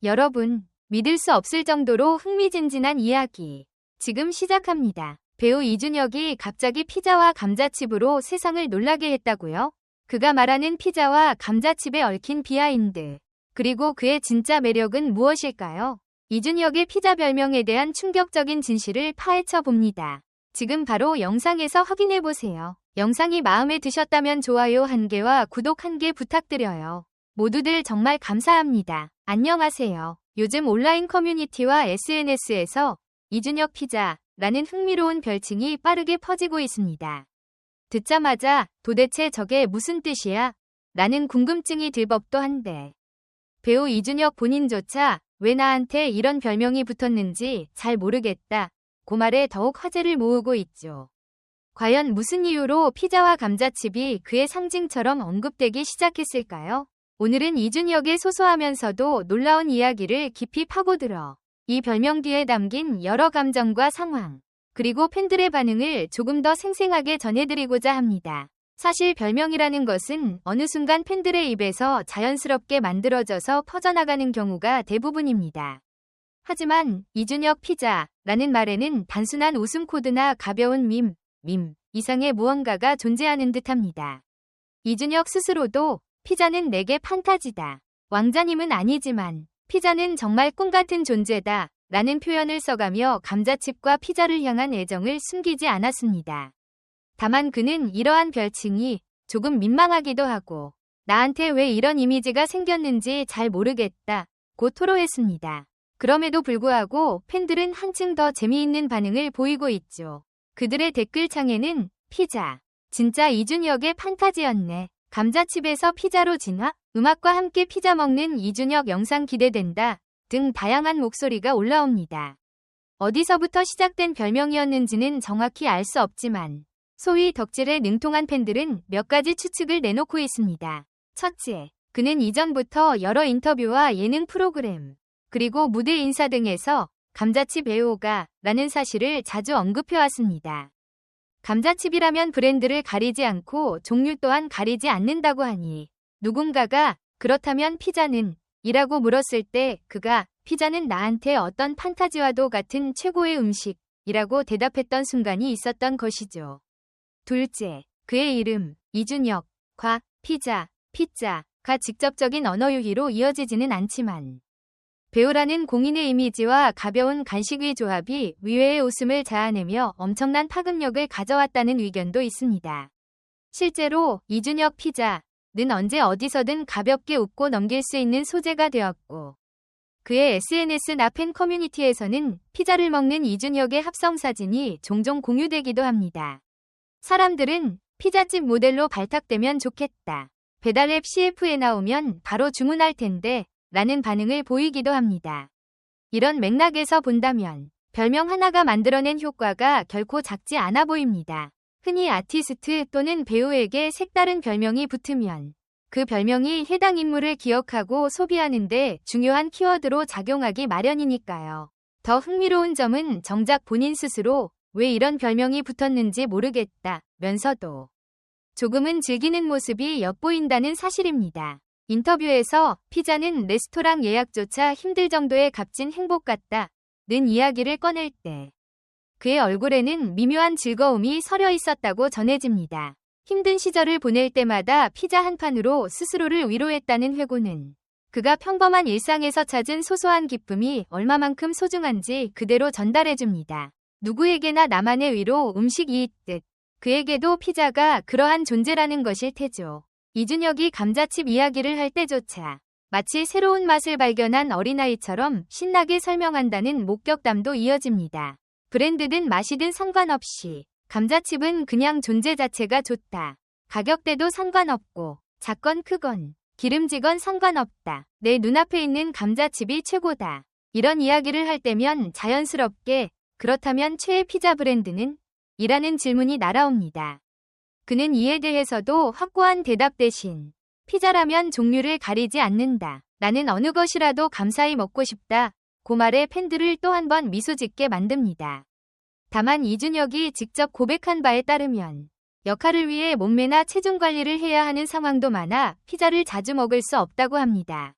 여러분, 믿을 수 없을 정도로 흥미진진한 이야기. 지금 시작합니다. 배우 이준혁이 갑자기 피자와 감자칩으로 세상을 놀라게 했다고요? 그가 말하는 피자와 감자칩에 얽힌 비하인드. 그리고 그의 진짜 매력은 무엇일까요? 이준혁의 피자 별명에 대한 충격적인 진실을 파헤쳐 봅니다. 지금 바로 영상에서 확인해보세요. 영상이 마음에 드셨다면 좋아요 1개와 구독 1개 부탁드려요. 모두들 정말 감사합니다. 안녕하세요. 요즘 온라인 커뮤니티와 SNS에서 이준혁 피자라는 흥미로운 별칭이 빠르게 퍼지고 있습니다. 듣자마자 도대체 저게 무슨 뜻이야? 라는 궁금증이 들 법도 한데 배우 이준혁 본인조차 왜 나한테 이런 별명이 붙었는지 잘 모르겠다. 그 말에 더욱 화제를 모으고 있죠. 과연 무슨 이유로 피자와 감자칩이 그의 상징처럼 언급되기 시작했을까요? 오늘은 이준혁의 소소하면서도 놀라운 이야기를 깊이 파고들어 이 별명 뒤에 담긴 여러 감정과 상황, 그리고 팬들의 반응을 조금 더 생생하게 전해드리고자 합니다. 사실 별명이라는 것은 어느 순간 팬들의 입에서 자연스럽게 만들어져서 퍼져나가는 경우가 대부분입니다. 하지만 이준혁 피자라는 말에는 단순한 웃음 코드나 가벼운 밈 이상의 무언가가 존재하는 듯합니다. 이준혁 스스로도 피자는 내게 판타지다. 왕자님은 아니지만 피자는 정말 꿈같은 존재다. 라는 표현을 써가며 감자칩과 피자를 향한 애정을 숨기지 않았습니다. 다만 그는 이러한 별칭이 조금 민망하기도 하고 나한테 왜 이런 이미지가 생겼는지 잘 모르겠다. 고 토로했습니다. 그럼에도 불구하고 팬들은 한층 더 재미있는 반응을 보이고 있죠. 그들의 댓글창에는 피자, 진짜 이준혁의 판타지였네. 감자칩에서 피자로 진화? 음악과 함께 피자 먹는 이준혁 영상 기대된다. 등 다양한 목소리가 올라옵니다. 어디서부터 시작된 별명이었는지는 정확히 알 수 없지만 소위 덕질에 능통한 팬들은 몇 가지 추측을 내놓고 있습니다. 첫째, 그는 이전부터 여러 인터뷰와 예능 프로그램, 그리고 무대 인사 등에서 감자칩 애호가 라는 사실을 자주 언급해왔습니다. 감자칩이라면 브랜드를 가리지 않고 종류 또한 가리지 않는다고 하니 누군가가 그렇다면 피자는? 이라고 물었을 때 그가 피자는 나한테 어떤 판타지와도 같은 최고의 음식이라고 대답했던 순간이 있었던 것이죠. 둘째, 그의 이름 이준혁과 피자가 직접적인 언어 유희로 이어지지는 않지만 배우라는 공인의 이미지와 가벼운 간식의 조합이 의외의 웃음을 자아내며 엄청난 파급력을 가져왔다는 의견도 있습니다. 실제로 이준혁 피자는 언제 어디서든 가볍게 웃고 넘길 수 있는 소재가 되었고 그의 SNS나 팬 커뮤니티에서는 피자를 먹는 이준혁의 합성 사진이 종종 공유되기도 합니다. 사람들은 피자집 모델로 발탁되면 좋겠다. 배달앱 CF에 나오면 바로 주문할 텐데 라는 반응을 보이기도 합니다. 이런 맥락에서 본다면 별명 하나가 만들어낸 효과가 결코 작지 않아 보입니다. 흔히 아티스트 또는 배우에게 색다른 별명이 붙으면 그 별명이 해당 인물을 기억하고 소비하는데 중요한 키워드로 작용하기 마련이니까요. 더 흥미로운 점은 정작 본인 스스로 왜 이런 별명이 붙었는지 모르겠다면서도 조금은 즐기는 모습이 엿보인다는 사실입니다. 인터뷰에서 피자는 레스토랑 예약조차 힘들 정도의 값진 행복 같다는 이야기를 꺼낼 때 그의 얼굴에는 미묘한 즐거움이 서려 있었다고 전해집니다. 힘든 시절을 보낼 때마다 피자 한 판으로 스스로를 위로했다는 회고는 그가 평범한 일상에서 찾은 소소한 기쁨이 얼마만큼 소중한지 그대로 전달해줍니다. 누구에게나 나만의 위로 음식이 있듯 그에게도 피자가 그러한 존재라는 것일 테죠. 이준혁이 감자칩 이야기를 할 때조차 마치 새로운 맛을 발견한 어린아이처럼 신나게 설명한다는 목격담도 이어집니다. 브랜드든 맛이든 상관없이 감자칩은 그냥 존재 자체가 좋다. 가격대도 상관없고 작건 크건 기름지건 상관없다. 내 눈앞에 있는 감자칩이 최고다. 이런 이야기를 할 때면 자연스럽게 그렇다면 최애 피자 브랜드는? 이라는 질문이 날아옵니다. 그는 이에 대해서도 확고한 대답 대신 피자라면 종류를 가리지 않는다. 나는 어느 것이라도 감사히 먹고 싶다. 그 말에 팬들을 또 한 번 미소 짓게 만듭니다. 다만 이준혁이 직접 고백한 바에 따르면 역할을 위해 몸매나 체중 관리를 해야 하는 상황도 많아 피자를 자주 먹을 수 없다고 합니다.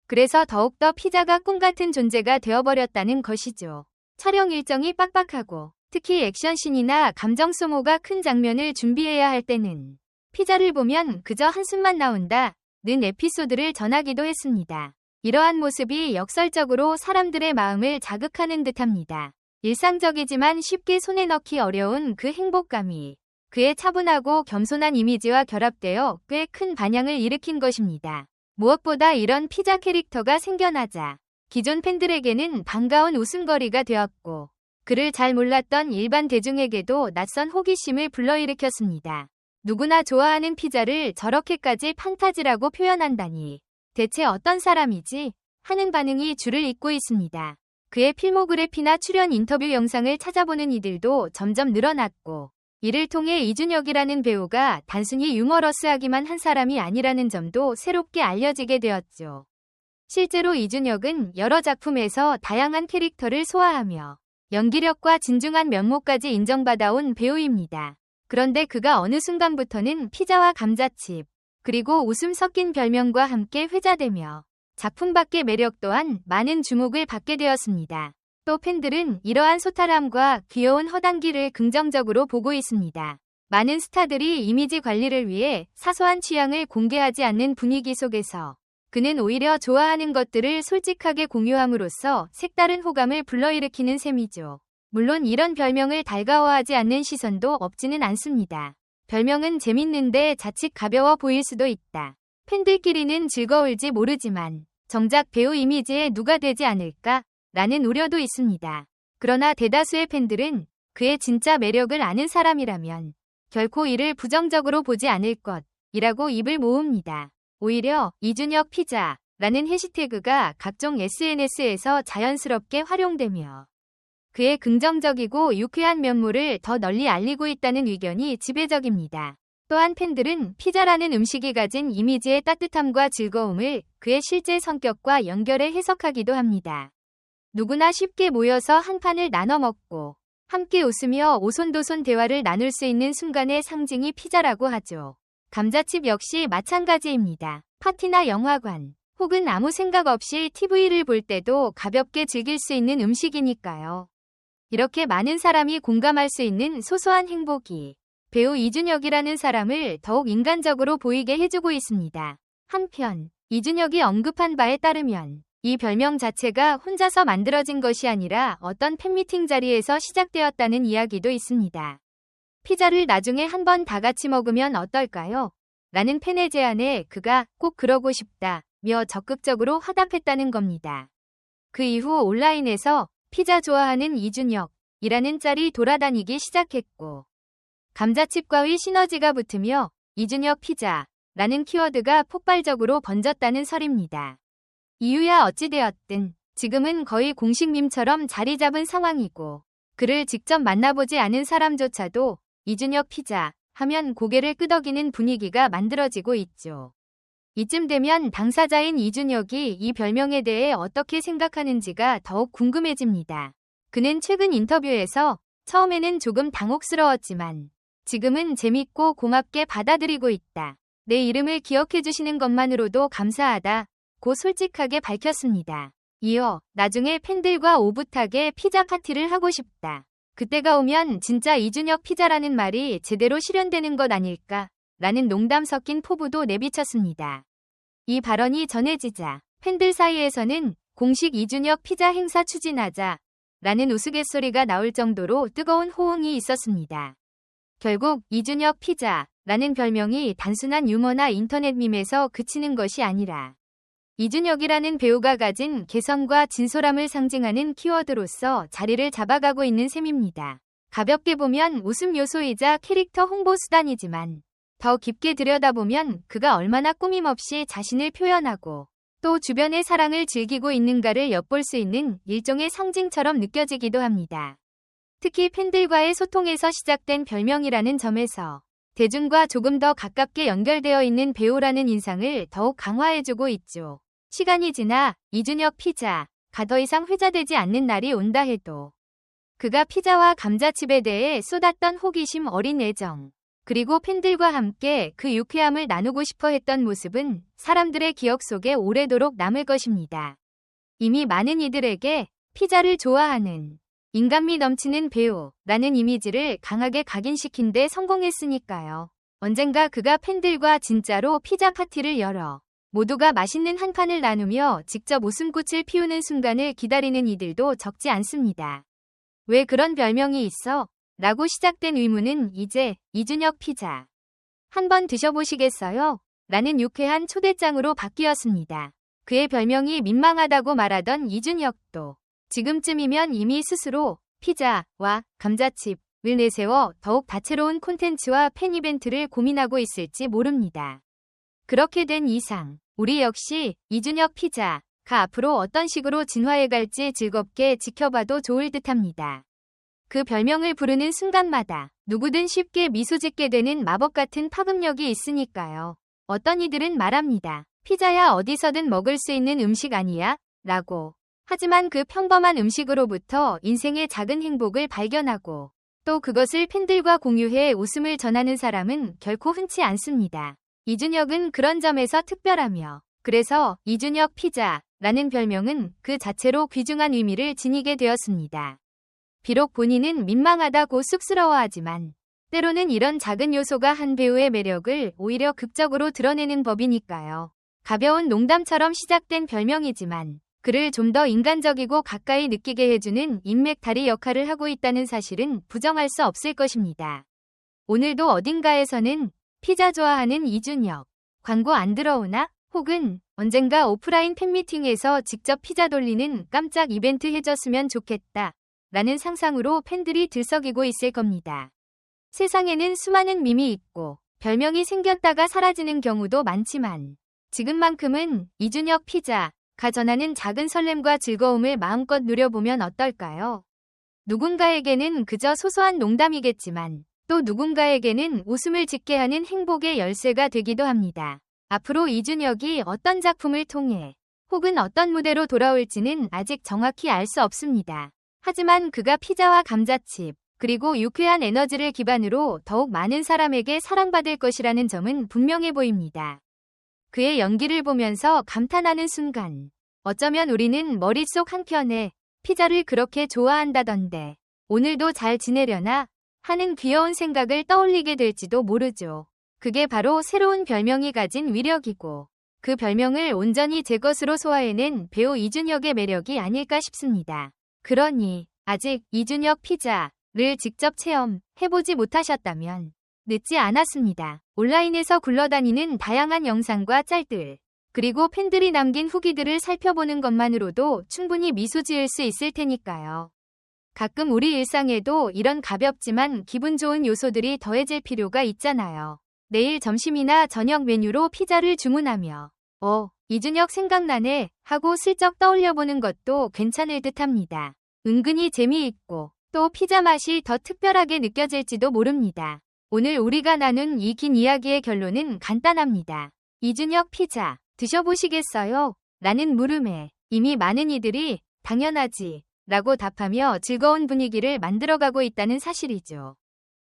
그래서 더욱더 피자가 꿈같은 존재가 되어버렸다는 것이죠. 촬영 일정이 빡빡하고 특히 액션씬이나 감정 소모가 큰 장면을 준비해야 할 때는 피자를 보면 그저 한숨만 나온다는 에피소드를 전하기도 했습니다. 이러한 모습이 역설적으로 사람들의 마음을 자극하는 듯합니다. 일상적이지만 쉽게 손에 넣기 어려운 그 행복감이 그의 차분하고 겸손한 이미지와 결합되어 꽤 큰 반향을 일으킨 것입니다. 무엇보다 이런 피자 캐릭터가 생겨나자 기존 팬들에게는 반가운 웃음거리가 되었고 그를 잘 몰랐던 일반 대중에게도 낯선 호기심을 불러일으켰습니다. 누구나 좋아하는 피자를 저렇게까지 판타지라고 표현한다니 대체 어떤 사람이지? 하는 반응이 줄을 잇고 있습니다. 그의 필모그래피나 출연 인터뷰 영상을 찾아보는 이들도 점점 늘어났고 이를 통해 이준혁이라는 배우가 단순히 유머러스하기만 한 사람이 아니라는 점도 새롭게 알려지게 되었죠. 실제로 이준혁은 여러 작품에서 다양한 캐릭터를 소화하며 연기력과 진중한 면모까지 인정받아온 배우입니다. 그런데 그가 어느 순간부터는 피자와 감자칩, 그리고 웃음 섞인 별명과 함께 회자되며 작품 밖의 매력 또한 많은 주목을 받게 되었습니다. 또 팬들은 이러한 소탈함과 귀여운 허당기를 긍정적으로 보고 있습니다. 많은 스타들이 이미지 관리를 위해 사소한 취향을 공개하지 않는 분위기 속에서 그는 오히려 좋아하는 것들을 솔직하게 공유함으로써 색다른 호감을 불러일으키는 셈이죠. 물론 이런 별명을 달가워하지 않는 시선도 없지는 않습니다. 별명은 재밌는데 자칫 가벼워 보일 수도 있다. 팬들끼리는 즐거울지 모르지만 정작 배우 이미지에 누가 되지 않을까? 라는 우려도 있습니다. 그러나 대다수의 팬들은 그의 진짜 매력을 아는 사람이라면 결코 이를 부정적으로 보지 않을 것이라고 입을 모읍니다. 오히려 이준혁 피자라는 해시태그가 각종 SNS에서 자연스럽게 활용되며 그의 긍정적이고 유쾌한 면모를 더 널리 알리고 있다는 의견이 지배적입니다. 또한 팬들은 피자라는 음식이 가진 이미지의 따뜻함과 즐거움을 그의 실제 성격과 연결해 해석하기도 합니다. 누구나 쉽게 모여서 한 판을 나눠 먹고 함께 웃으며 오손도손 대화를 나눌 수 있는 순간의 상징이 피자라고 하죠. 감자칩 역시 마찬가지입니다. 파티나 영화관, 혹은 아무 생각 없이 TV를 볼 때도 가볍게 즐길 수 있는 음식이니까요. 이렇게 많은 사람이 공감할 수 있는 소소한 행복이 배우 이준혁이라는 사람을 더욱 인간적으로 보이게 해주고 있습니다. 한편 이준혁이 언급한 바에 따르면 이 별명 자체가 혼자서 만들어진 것이 아니라 어떤 팬미팅 자리에서 시작되었다는 이야기도 있습니다. 피자를 나중에 한번 다 같이 먹으면 어떨까요? 라는 팬의 제안에 그가 꼭 그러고 싶다며 적극적으로 화답했다는 겁니다. 그 이후 온라인에서 피자 좋아하는 이준혁이라는 짤이 돌아다니기 시작했고 감자칩과의 시너지가 붙으며 이준혁 피자라는 키워드가 폭발적으로 번졌다는 설입니다. 이유야 어찌되었든 지금은 거의 공식 밈처럼 자리 잡은 상황이고 그를 직접 만나보지 않은 사람조차도 이준혁 피자 하면 고개를 끄덕이는 분위기가 만들어지고 있죠. 이쯤 되면 당사자인 이준혁이 이 별명에 대해 어떻게 생각하는지가 더욱 궁금해집니다. 그는 최근 인터뷰에서 처음에는 조금 당혹스러웠지만 지금은 재밌고 고맙게 받아들이고 있다. 내 이름을 기억해주시는 것만으로도 감사하다고 솔직하게 밝혔습니다. 이어 나중에 팬들과 오붓하게 피자 파티를 하고 싶다. 그때가 오면 진짜 이준혁 피자라는 말이 제대로 실현되는 것 아닐까? 라는 농담 섞인 포부도 내비쳤습니다. 이 발언이 전해지자 팬들 사이에서는 공식 이준혁 피자 행사 추진하자 라는 우스갯소리가 나올 정도로 뜨거운 호응이 있었습니다. 결국 이준혁 피자라는 별명이 단순한 유머나 인터넷 밈에서 그치는 것이 아니라 이준혁이라는 배우가 가진 개성과 진솔함을 상징하는 키워드로서 자리를 잡아가고 있는 셈입니다. 가볍게 보면 웃음 요소이자 캐릭터 홍보 수단이지만 더 깊게 들여다보면 그가 얼마나 꾸밈없이 자신을 표현하고 또 주변의 사랑을 즐기고 있는가를 엿볼 수 있는 일종의 상징처럼 느껴지기도 합니다. 특히 팬들과의 소통에서 시작된 별명이라는 점에서 대중과 조금 더 가깝게 연결되어 있는 배우라는 인상을 더욱 강화해주고 있죠. 시간이 지나 이준혁 피자가 더 이상 회자되지 않는 날이 온다 해도 그가 피자와 감자칩에 대해 쏟았던 호기심 어린 애정, 그리고 팬들과 함께 그 유쾌함을 나누고 싶어 했던 모습은 사람들의 기억 속에 오래도록 남을 것입니다. 이미 많은 이들에게 피자를 좋아하는 인간미 넘치는 배우라는 이미지를 강하게 각인시킨 데 성공했으니까요. 언젠가 그가 팬들과 진짜로 피자 파티를 열어 모두가 맛있는 한 판을 나누며 직접 웃음꽃을 피우는 순간을 기다리는 이들도 적지 않습니다. 왜 그런 별명이 있어? 라고 시작된 의문은 이제 이준혁 피자. 한번 드셔보시겠어요? 라는 유쾌한 초대장으로 바뀌었습니다. 그의 별명이 민망하다고 말하던 이준혁도 지금쯤이면 이미 스스로 피자와 감자칩을 내세워 더욱 다채로운 콘텐츠와 팬 이벤트를 고민하고 있을지 모릅니다. 그렇게 된 이상 우리 역시 이준혁 피자가 앞으로 어떤 식으로 진화해갈지 즐겁게 지켜봐도 좋을 듯합니다. 그 별명을 부르는 순간마다 누구든 쉽게 미소 짓게 되는 마법 같은 파급력이 있으니까요. 어떤 이들은 말합니다. 피자야 어디서든 먹을 수 있는 음식 아니야? 라고. 하지만 그 평범한 음식으로부터 인생의 작은 행복을 발견하고 또 그것을 팬들과 공유해 웃음을 전하는 사람은 결코 흔치 않습니다. 이준혁은 그런 점에서 특별하며 그래서 이준혁 피자라는 별명은 그 자체로 귀중한 의미를 지니게 되었습니다. 비록 본인은 민망하다고 쑥스러워하지만 때로는 이런 작은 요소가 한 배우의 매력을 오히려 극적으로 드러내는 법이니까요. 가벼운 농담처럼 시작된 별명이지만 그를 좀 더 인간적이고 가까이 느끼게 해주는 인맥다리 역할을 하고 있다는 사실은 부정할 수 없을 것입니다. 오늘도 어딘가에서는 피자 좋아하는 이준혁 광고 안 들어오나? 혹은 언젠가 오프라인 팬미팅에서 직접 피자 돌리는 깜짝 이벤트 해줬으면 좋겠다 라는 상상으로 팬들이 들썩이고 있을 겁니다. 세상에는 수많은 밈이 있고 별명이 생겼다가 사라지는 경우도 많지만 지금만큼은 이준혁 피자가 전하는 작은 설렘과 즐거움을 마음껏 누려보면 어떨까요? 누군가에게는 그저 소소한 농담이겠지만 또 누군가에게는 웃음을 짓게 하는 행복의 열쇠가 되기도 합니다. 앞으로 이준혁이 어떤 작품을 통해 혹은 어떤 무대로 돌아올지는 아직 정확히 알 수 없습니다. 하지만 그가 피자와 감자칩 그리고 유쾌한 에너지를 기반으로 더욱 많은 사람에게 사랑받을 것이라는 점은 분명해 보입니다. 그의 연기를 보면서 감탄하는 순간 어쩌면 우리는 머릿속 한켠에 피자를 그렇게 좋아한다던데 오늘도 잘 지내려나? 하는 귀여운 생각을 떠올리게 될지도 모르죠. 그게 바로 새로운 별명이 가진 위력이고 그 별명을 온전히 제 것으로 소화해낸 배우 이준혁의 매력이 아닐까 싶습니다. 그러니 아직 이준혁 피자를 직접 체험해보지 못하셨다면 늦지 않았습니다. 온라인에서 굴러다니는 다양한 영상과 짤들 그리고 팬들이 남긴 후기들을 살펴보는 것만으로도 충분히 미소 지을 수 있을 테니까요. 가끔 우리 일상에도 이런 가볍지만 기분 좋은 요소들이 더해질 필요가 있잖아요. 내일 점심이나 저녁 메뉴로 피자를 주문하며 이준혁 생각나네 하고 슬쩍 떠올려보는 것도 괜찮을 듯합니다. 은근히 재미있고 또 피자 맛이 더 특별하게 느껴질지도 모릅니다. 오늘 우리가 나눈 이 긴 이야기의 결론은 간단합니다. 이준혁 피자 드셔보시겠어요? 라는 물음에 이미 많은 이들이 당연하지 라고 답하며 즐거운 분위기를 만들어가고 있다는 사실이죠.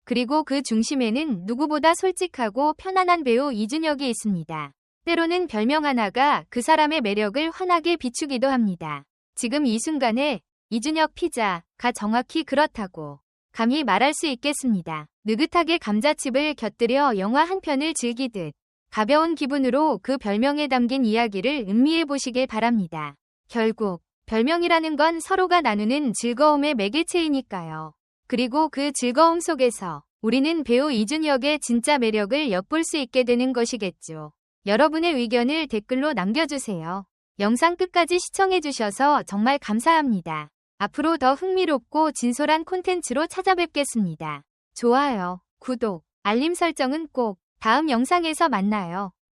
그리고 그 중심에는 누구보다 솔직하고 편안한 배우 이준혁이 있습니다. 때로는 별명 하나가 그 사람의 매력을 환하게 비추기도 합니다. 지금 이 순간에 이준혁 피자가 정확히 그렇다고 감히 말할 수 있겠습니다. 느긋하게 감자칩을 곁들여 영화 한 편을 즐기듯 가벼운 기분으로 그 별명에 담긴 이야기를 음미해 보시길 바랍니다. 결국 별명이라는 건 서로가 나누는 즐거움의 매개체이니까요. 그리고 그 즐거움 속에서 우리는 배우 이준혁의 진짜 매력을 엿볼 수 있게 되는 것이겠죠. 여러분의 의견을 댓글로 남겨주세요. 영상 끝까지 시청해주셔서 정말 감사합니다. 앞으로 더 흥미롭고 진솔한 콘텐츠로 찾아뵙겠습니다. 좋아요, 구독, 알림 설정은 꼭 다음 영상에서 만나요.